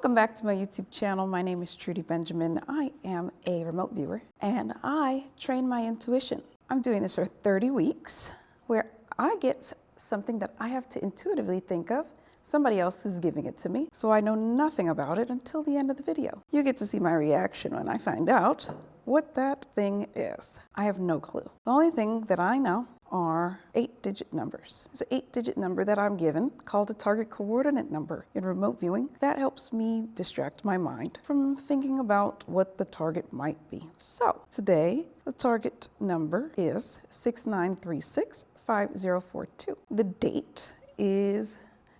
Welcome back to my YouTube channel. My name is Trudy Benjamin. I am a remote viewer and I train my intuition. I'm doing this for 30 weeks where I get something that I have to intuitively think of. Somebody else is giving it to me, so I know nothing about it until the end of the video. You get to see my reaction when I find out what that thing is. I have no clue. The only thing that I know are 8-digit numbers. It's an 8-digit number that I'm given called a target coordinate number in remote viewing. That helps me distract my mind from thinking about what the target might be. So today, the target number is 69365042. The date is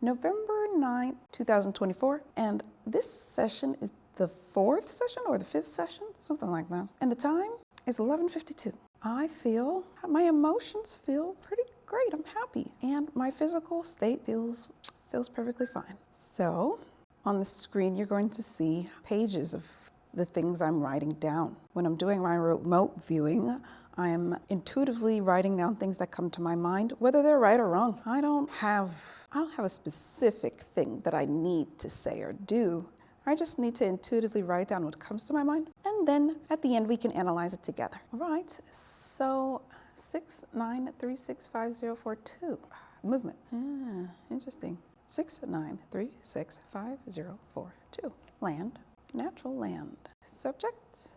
November 9th, 2024, and this session is the 4th session or the 5th session, something like that. And the time is 11:52. My emotions feel pretty great. I'm happy. And my physical state feels perfectly fine. So on the screen, you're going to see pages of the things I'm writing down. When I'm doing my remote viewing, I am intuitively writing down things that come to my mind, whether they're right or wrong. I don't have a specific thing that I need to say or do. I just need to intuitively write down what comes to my mind, and then at the end we can analyze it together. All right, so 69365042, movement. Interesting. 69365042, land, natural land. Subject, is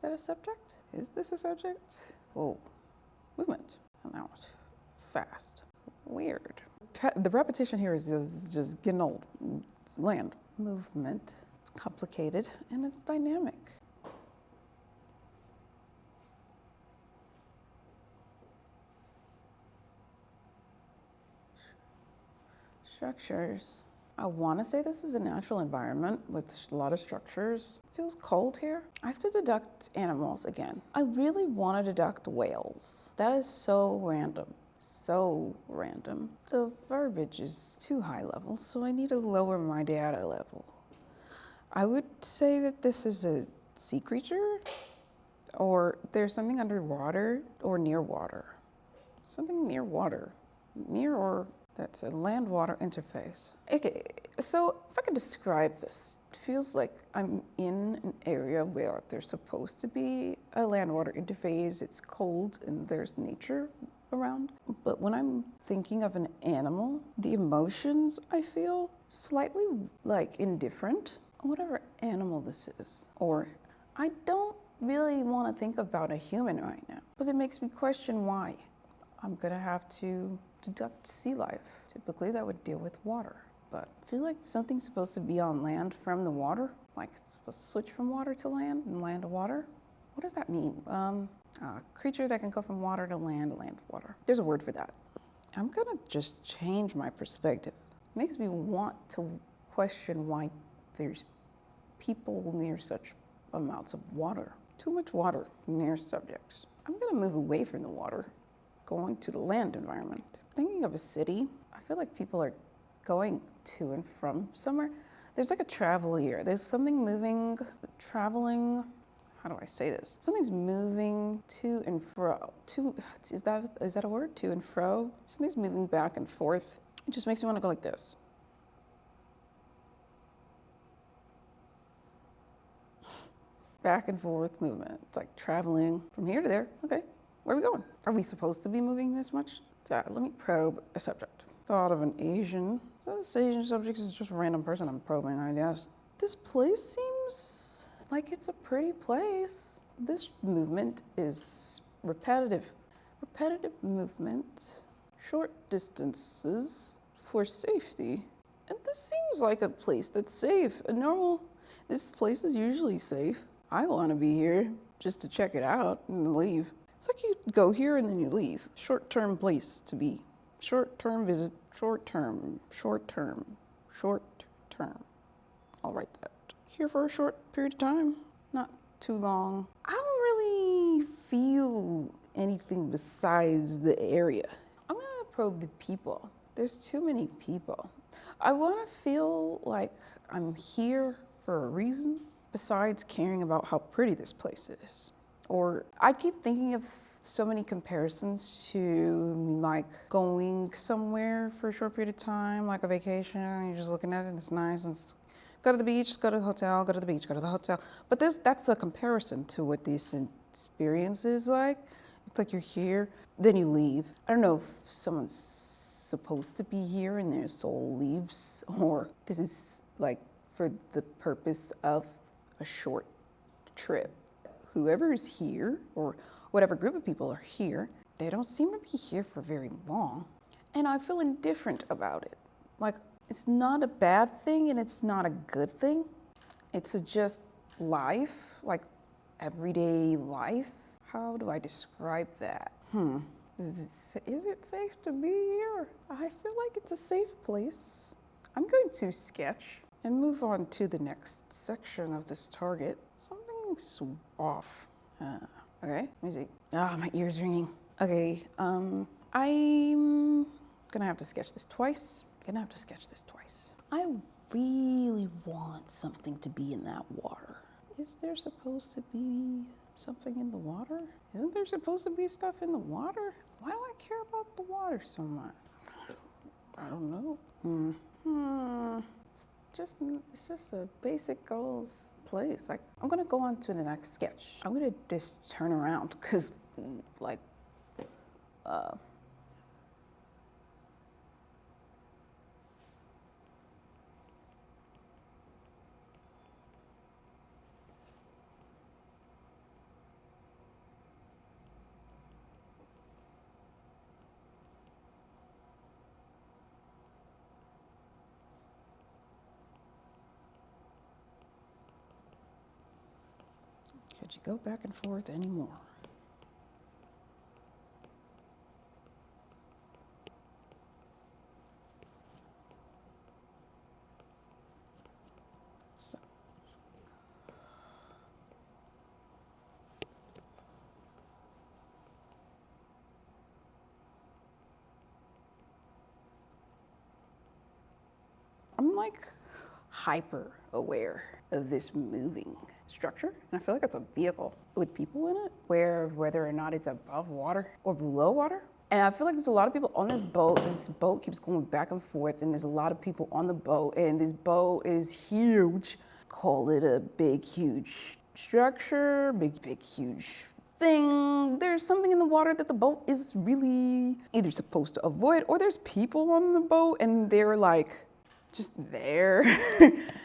that a subject? Is this a subject? Whoa, movement, and that was fast, weird. The repetition here is just getting old. It's land. Movement. It's complicated and it's dynamic. Structures. I want to say this is a natural environment with a lot of structures. It feels cold here. I have to deduct animals again. I really want to deduct whales. That is so random. So random. The verbiage is too high level, so I need to lower my data level. I would say that this is a sea creature, or there's something underwater or near water. Something near water. Near or that's a land-water interface. Okay, so if I could describe this, it feels like I'm in an area where there's supposed to be a land-water interface. It's cold and there's nature around. But when I'm thinking of an animal, the emotions I feel slightly like indifferent, whatever animal this is. Or I don't really want to think about a human right now, but it makes me question why. I'm gonna have to deduct sea life. Typically that would deal with water, but I feel like something's supposed to be on land from the water, like it's supposed to switch from water to land and land to water. What does that mean? A creature that can go from water to land to water. There's a word for that. I'm gonna just change my perspective. It makes me want to question why there's people near such amounts of water. Too much water near subjects. I'm gonna move away from the water, going to the land environment. Thinking of a city, I feel like people are going to and from somewhere. There's like a travel here. There's something moving, traveling. How do I say this? Something's moving to and fro. Is that a word? To and fro? Something's moving back and forth. It just makes me want to go like this. Back and forth movement. It's like traveling from here to there. Okay, where are we going? Are we supposed to be moving this much? Let me probe a subject. Thought of an Asian. This Asian subject is just a random person I'm probing, I guess. This place seems like it's a pretty place. This movement is repetitive. Repetitive movement, short distances for safety. And this seems like a place that's safe. This place is usually safe. I want to be here just to check it out and leave. It's like you go here and then you leave. Short-term place to be. Short-term visit, short-term. I'll write that. Here for a short period of time, not too long. I don't really feel anything besides the area. I'm gonna probe the people. There's too many people. I wanna feel like I'm here for a reason besides caring about how pretty this place is. Or I keep thinking of so many comparisons to like going somewhere for a short period of time, like a vacation, and you're just looking at it and it's nice and it's go to the beach, go to the hotel, go to the beach, go to the hotel. But that's a comparison to what this experience is like. It's like you're here, then you leave. I don't know if someone's supposed to be here and their soul leaves, or this is like for the purpose of a short trip. Whoever is here, or whatever group of people are here, they don't seem to be here for very long. And I feel indifferent about it. Like, it's not a bad thing and it's not a good thing. It's just life, like everyday life. How do I describe that? Is it safe to be here? I feel like it's a safe place. I'm going to sketch and move on to the next section of this target. Something's off. Okay, let me see. My ear's ringing. Okay, I'm gonna have to sketch this twice. I really want something to be in that water. Is there supposed to be something in the water? Isn't there supposed to be stuff in the water? Why do I care about the water so much? I don't know. It's just a basic goals place. Like, I'm gonna go on to the next sketch. I'm gonna just turn around because, like, could you go back and forth anymore? So. I'm like hyper aware of this moving structure, and I feel like it's a vehicle with people in it, whether or not it's above water or below water. And I feel like there's a lot of people on this boat. This boat keeps going back and forth, and there's a lot of people on the boat, and this boat is huge. Call it a big, huge structure, big, huge thing. There's something in the water that the boat is really either supposed to avoid, or there's people on the boat, and they're like, just there.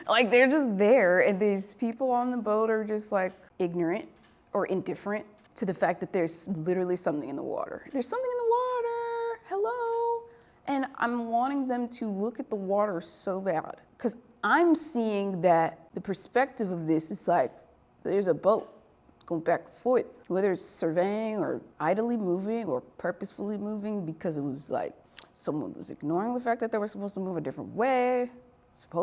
Like, they're just there, and these people on the boat are just like ignorant or indifferent to the fact that there's literally something in the water. There's something in the water, hello. And I'm wanting them to look at the water so bad, because I'm seeing that the perspective of this is like, there's a boat going back and forth, whether it's surveying or idly moving or purposefully moving because it was like, someone was ignoring the fact that they were supposed to move a different way, There's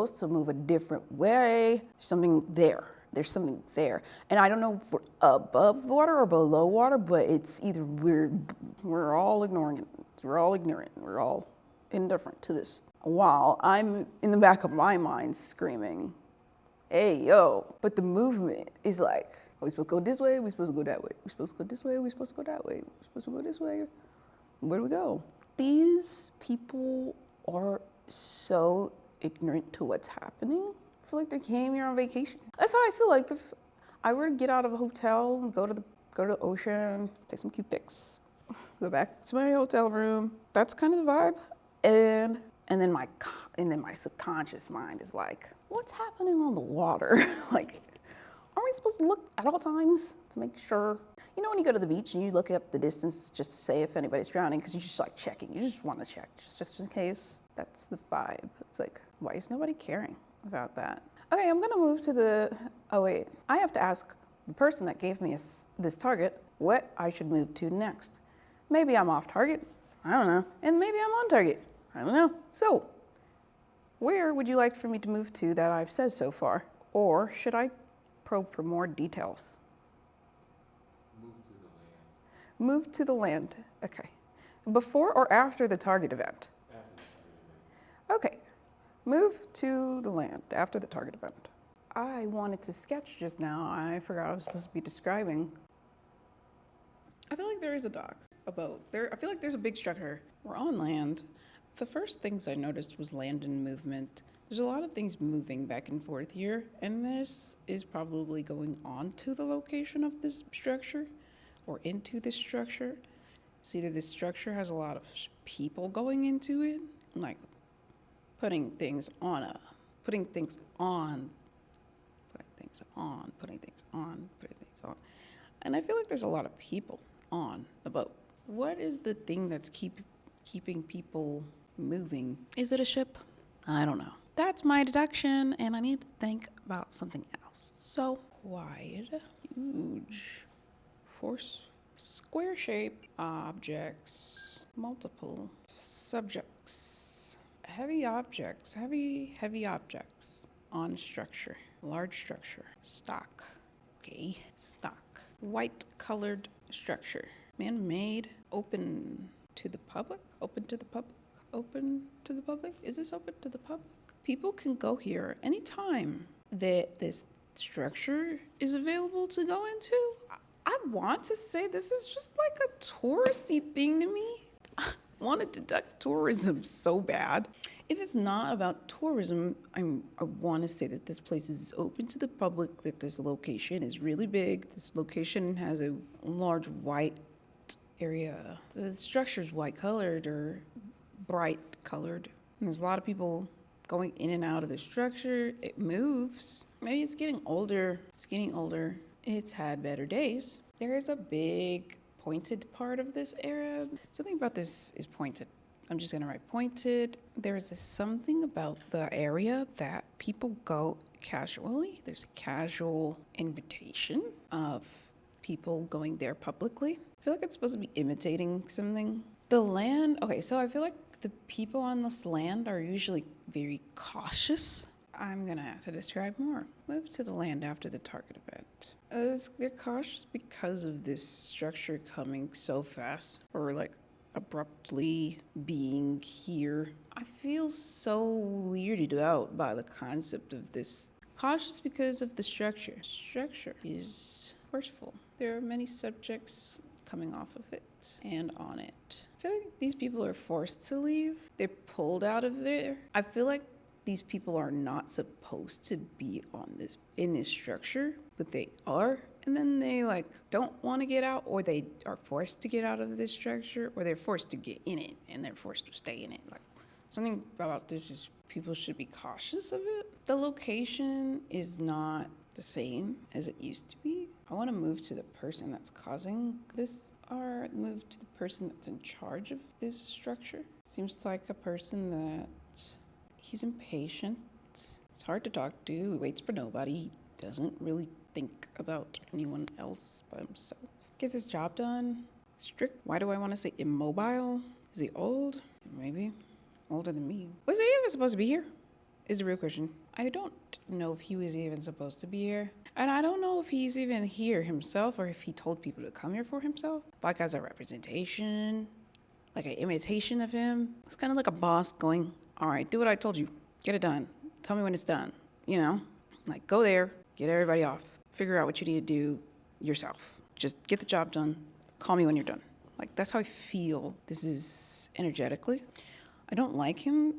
something there. There's something there. And I don't know if we're above water or below water, but it's either we're all ignoring it. We're all ignorant. We're all indifferent to this. While I'm in the back of my mind screaming, hey, yo. But the movement is like, are we supposed to go this way? Are we supposed to go that way? Are we supposed to go this way? Are we supposed to go that way? Are we supposed to go this way? Where do we go? These people are so ignorant to what's happening. I feel like they came here on vacation. That's how I feel like if I were to get out of a hotel and go to the ocean, take some cute pics, go back to my hotel room. That's kind of the vibe. And then my subconscious mind is like, what's happening on the water? Like, aren't we supposed to look at all times to make sure? You know, when you go to the beach and you look up the distance just to say if anybody's drowning, because you're just like checking. You just want to check, just in case. That's the vibe. It's like, why is nobody caring about that? Okay, I'm gonna move to the, oh wait. I have to ask the person that gave me this target what I should move to next. Maybe I'm off target, I don't know. And maybe I'm on target, I don't know. So, where would you like for me to move to that I've said so far? Or should I probe for more details? Move to the land, okay. Before or after the target event? After the target event. Okay, move to the land after the target event. I wanted to sketch just now, I forgot I was supposed to be describing. I feel like there is a dock, a boat. I feel like there's a big structure. We're on land. The first things I noticed was land and movement. There's a lot of things moving back and forth here, and this is probably going on to the location of this structure or into this structure. So either this structure has a lot of people going into it, like putting things on, putting things on. And I feel like there's a lot of people on the boat. What is the thing that's keeping people moving? Is it a ship? I don't know. That's my deduction, and I need to think about something else. So wide, huge, force, square shape, objects, multiple subjects, heavy objects on structure, large structure, stock, okay, stock, white colored structure, man-made, open to the public, is this open to the public? People can go here anytime that this structure is available to go into. I want to say this is just like a touristy thing to me. I want to deduct tourism so bad. If it's not about tourism, I want to say that this place is open to the public, that this location is really big. This location has a large white area. The structure is white colored or bright colored. And there's a lot of people going in and out of the structure. It moves. Maybe it's getting older. It's had better days. There is a big pointed part of this area. Something about this is pointed. I'm just gonna write pointed. There is something about the area that people go casually. There's a casual invitation of people going there publicly. I feel like it's supposed to be imitating something. The land, okay, so I feel like the people on this land are usually very cautious. I'm gonna have to describe more. Move to the land after the target event. They're cautious because of this structure coming so fast, or like abruptly being here. I feel so weirded out by the concept of this. Cautious because of the structure. Structure is forceful. There are many subjects coming off of it and on it. I feel like these people are forced to leave. They're pulled out of there. I feel like these people are not supposed to be in this structure, but they are. And then they like don't want to get out, or they are forced to get out of this structure, or they're forced to get in it and they're forced to stay in it. Like something about this is people should be cautious of it. The location is not the same as it used to be. I want to move to the person that's causing this, or move to the person that's in charge of this structure. Seems like a person that he's impatient. It's hard to talk to. He waits for nobody. He doesn't really think about anyone else but himself. Gets his job done. Strict. Why do I want to say immobile? Is he old? Maybe. Older than me. Was he even supposed to be here? Is the real question. I don't know if he was even supposed to be here. And I don't know if he's even here himself, or if he told people to come here for himself. Like as a representation, like an imitation of him. It's kind of like a boss going, all right, do what I told you. Get it done. Tell me when it's done. You know, like go there, get everybody off. Figure out what you need to do yourself. Just get the job done. Call me when you're done. Like that's how I feel. This is energetically. I don't like him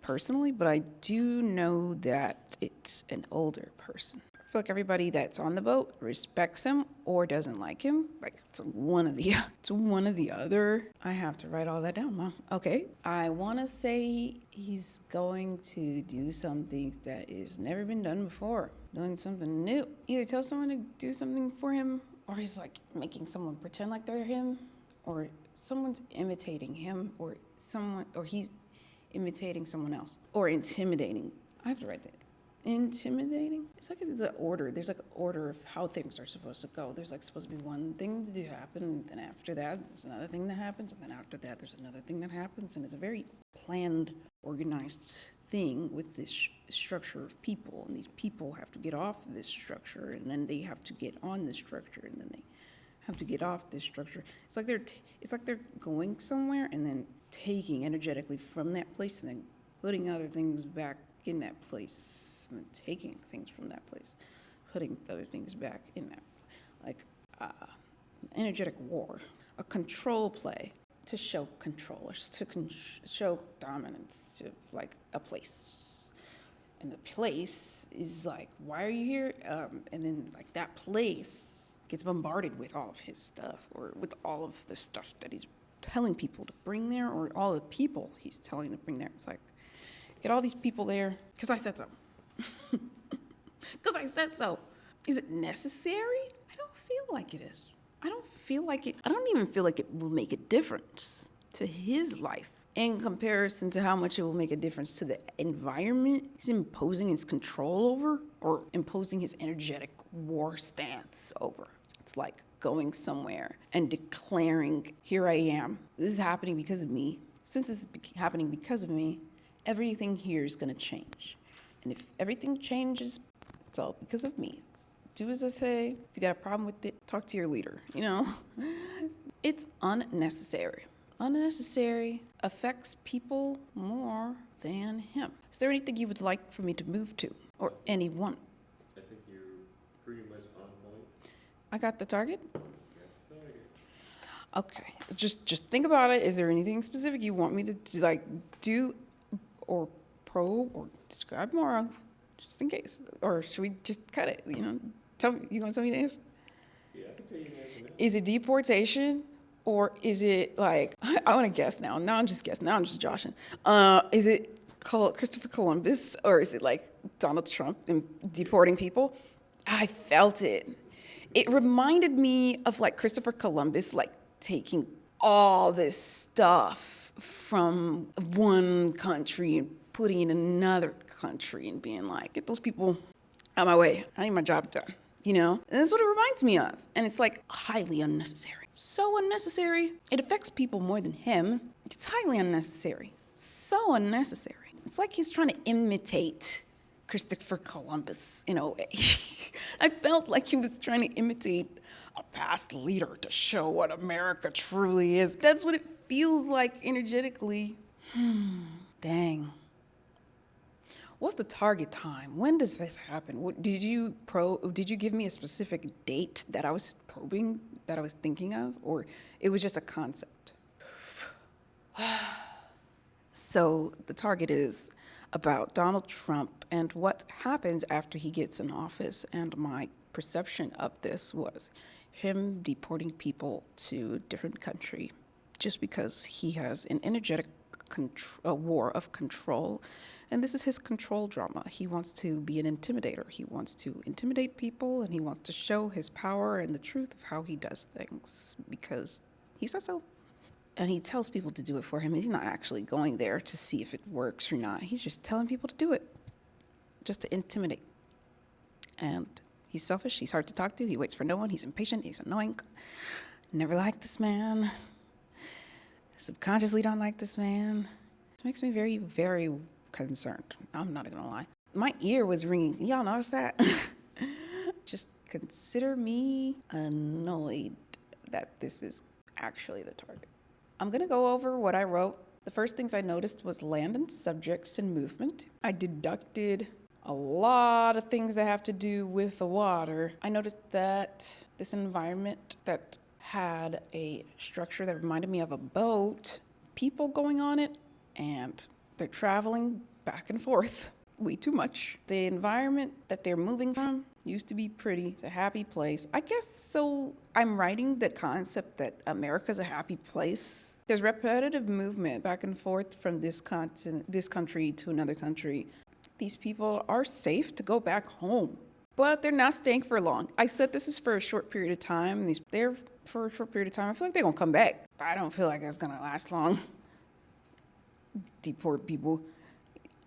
personally, but I do know that it's an older person. I feel like everybody that's on the boat respects him or doesn't like him. Like it's one of the other. I have to write all that down, Mom. Okay. I want to say he's going to do something that has never been done before. Doing something new. Either tell someone to do something for him, or he's like making someone pretend like they're him, or someone's imitating him, or he's imitating someone else, or intimidating. I have to write that. Intimidating? It's like there's an order. There's like an order of how things are supposed to go. There's like supposed to be one thing to happen, and then after that, there's another thing that happens, and then after that, there's another thing that happens, and it's a very planned, organized thing with this structure of people, and these people have to get off this structure, and then they have to get on this structure, and then they have to get off this structure. It's like they're going somewhere and then taking energetically from that place and then putting other things back in that place, and then taking things from that place, putting other things back in that, like energetic war, a control play to show control, or to show dominance to like a place, And the place is like, why are you here? And then like that place gets bombarded with all of his stuff, or with all of the stuff that he's telling people to bring there, or all the people he's telling to bring there. It's like, get all these people there because I said so. Because I said so. Is it necessary? I don't feel like it is. I don't feel like it. I don't even feel like it will make a difference to his life in comparison to how much it will make a difference to the environment he's imposing his control over, or imposing his energetic war stance over. It's like going somewhere and declaring, here I am. This is happening because of me. Since this is happening because of me, everything here is going to change. And if everything changes, it's all because of me. Do as I say. If you got a problem with it, talk to your leader, you know? It's unnecessary. Unnecessary, affects people more than him. Is there anything you would like for me to move to? Or anyone? I think you're pretty much on point. I got the target? That's the target. Okay. Just think about it. Is there anything specific you want me to do or probe or describe more of? Just in case. Or should we just cut it? You know? You gonna tell me the answer? Yeah, I can tell you the answer now. Is it deportation? Or is it like, I want to guess now. Now I'm just guessing. Now I'm just joshing. Is it Christopher Columbus, or is it like Donald Trump and deporting people? I felt it. It reminded me of like Christopher Columbus, like taking all this stuff from one country and putting it in another country and being like, get those people out of my way. I need my job done, you know? And that's what it reminds me of. And it's like highly unnecessary. So unnecessary. It affects people more than him. It's highly unnecessary. So unnecessary. It's like he's trying to imitate Christopher Columbus in a way. I felt like he was trying to imitate a past leader to show what America truly is. That's what it feels like energetically. Dang. What's the target time? When does this happen? Did you give me a specific date that I was probing, that I was thinking of, or it was just a concept? So the target is about Donald Trump and what happens after he gets in office, and my perception of this was him deporting people to a different country just because he has an energetic a war of control. And this is his control drama. He wants to be an intimidator. He wants to intimidate people, and he wants to show his power and the truth of how he does things because he says so. And he tells people to do it for him. He's not actually going there to see if it works or not. He's just telling people to do it, just to intimidate. And he's selfish. He's hard to talk to. He waits for no one. He's impatient. He's annoying. Never liked this man. Subconsciously don't like this man. It makes me very, very concerned. I'm not gonna lie. My ear was ringing. Y'all notice that? Just consider me annoyed that this is actually the target. I'm gonna go over what I wrote. The first things I noticed was land and subjects and movement. I deducted a lot of things that have to do with the water. I noticed that this environment that had a structure that reminded me of a boat, people going on it, and they're traveling back and forth way too much. The environment that they're moving from used to be pretty. It's a happy place. I guess so. I'm writing the concept that America's a happy place. There's repetitive movement back and forth from this country to another country. These people are safe to go back home, but they're not staying for long. I said this is for a short period of time. They're for a short period of time. I feel like they're gonna come back. I don't feel like it's gonna last long. Deport people.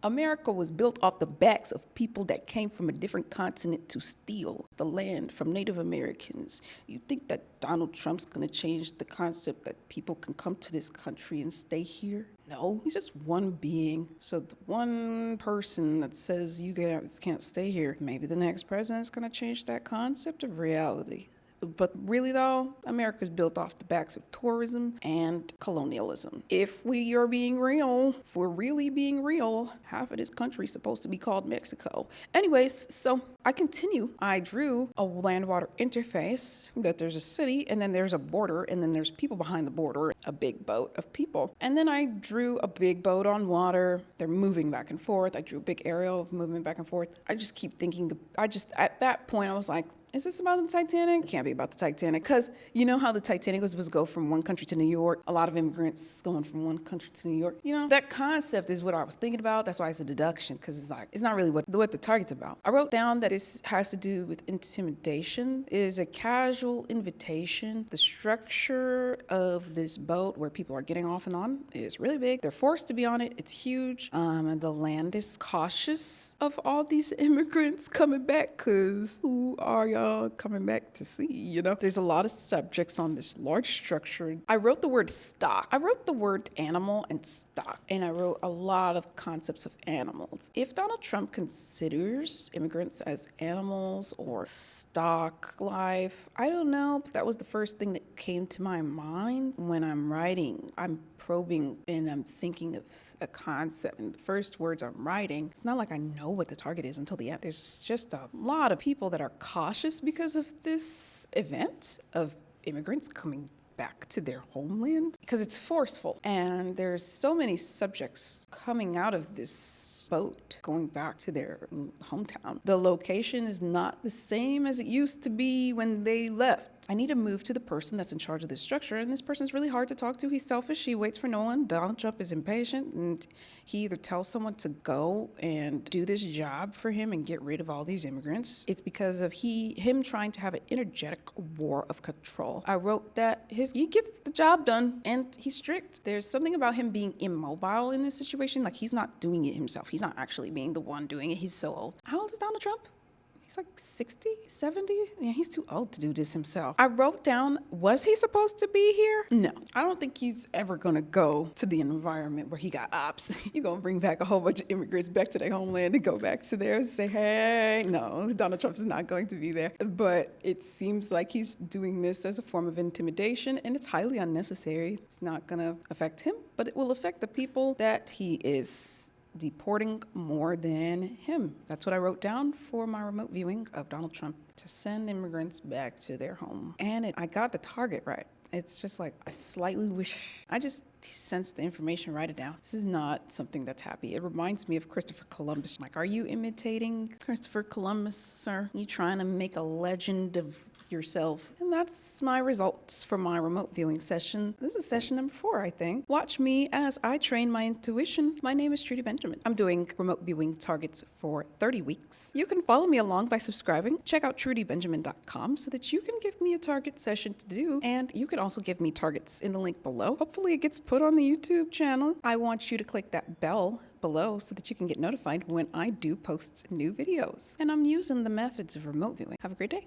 America was built off the backs of people that came from a different continent to steal the land from Native Americans. You think that Donald Trump's gonna change the concept that people can come to this country and stay here? No, he's just one being. So the one person that says you guys can't stay here, maybe the next president's gonna change that concept of reality. But really though, America's built off the backs of tourism and colonialism. If we are being real, if we're really being real, half of this country is supposed to be called Mexico. Anyways, so I continue. I drew a land-water interface that there's a city, and then there's a border, and then there's people behind the border, a big boat of people. And then I drew a big boat on water. They're moving back and forth. I drew a big aerial of movement back and forth. I just keep thinking, at that point, I was like, is this about the Titanic? It can't be about the Titanic. Because you know how the Titanic was supposed to go from one country to New York? A lot of immigrants going from one country to New York. You know, that concept is what I was thinking about. That's why it's a deduction, because it's like, it's not really what the target's about. I wrote down that this has to do with intimidation. It is a casual invitation. The structure of this boat where people are getting off and on is really big. They're forced to be on it. It's huge. And the land is cautious of all these immigrants coming back, because who are y'all coming back to see? You know, there's a lot of subjects on this large structure. I wrote the word stock. I wrote the word animal and stock, and I wrote a lot of concepts of animals. If Donald Trump considers immigrants as animals or stock life, I don't know, but that was the first thing that came to my mind when I'm writing. I'm probing and I'm thinking of a concept, and the first words I'm writing, it's not like I know what the target is until the end. There's just a lot of people that are cautious because of this event of immigrants coming back to their homeland, because it's forceful, and there's so many subjects coming out of this boat going back to their hometown. The location is not the same as it used to be when they left. I need to move to the person that's in charge of this structure, and this person's really hard to talk to. He's selfish. He waits for no one. Donald Trump is impatient, and he either tells someone to go and do this job for him and get rid of all these immigrants. It's because of him trying to have an energetic war of control. I wrote that he gets the job done, and he's strict. There's something about him being immobile in this situation. Like, he's not doing it himself. He's not actually being the one doing it. He's so old. How old is Donald Trump? He's like 60, 70? Yeah, he's too old to do this himself. I wrote down, was he supposed to be here? No. I don't think he's ever gonna go to the environment where he got ops. You're gonna bring back a whole bunch of immigrants back to their homeland and go back to there and say, hey, no, Donald Trump is not going to be there. But it seems like he's doing this as a form of intimidation, and it's highly unnecessary. It's not gonna affect him, but it will affect the people that he is deporting more than him. That's what I wrote down for my remote viewing of Donald Trump, to send immigrants back to their home. And I got the target right. It's just like, I slightly wish I just sensed the information, write it down. This is not something that's happy. It reminds me of Christopher Columbus. Like, are you imitating Christopher Columbus, sir? You trying to make a legend of yourself? And that's my results for my remote viewing session. This is session number 4, I think. Watch me as I train my intuition. My name is Trudy Benjamin. I'm doing remote viewing targets for 30 weeks. You can follow me along by subscribing. Check out trudybenjamin.com so that you can give me a target session to do, and you can also give me targets in the link below. Hopefully it gets put on the YouTube channel. I want you to click that bell below so that you can get notified when I do post new videos. And I'm using the methods of remote viewing. Have a great day.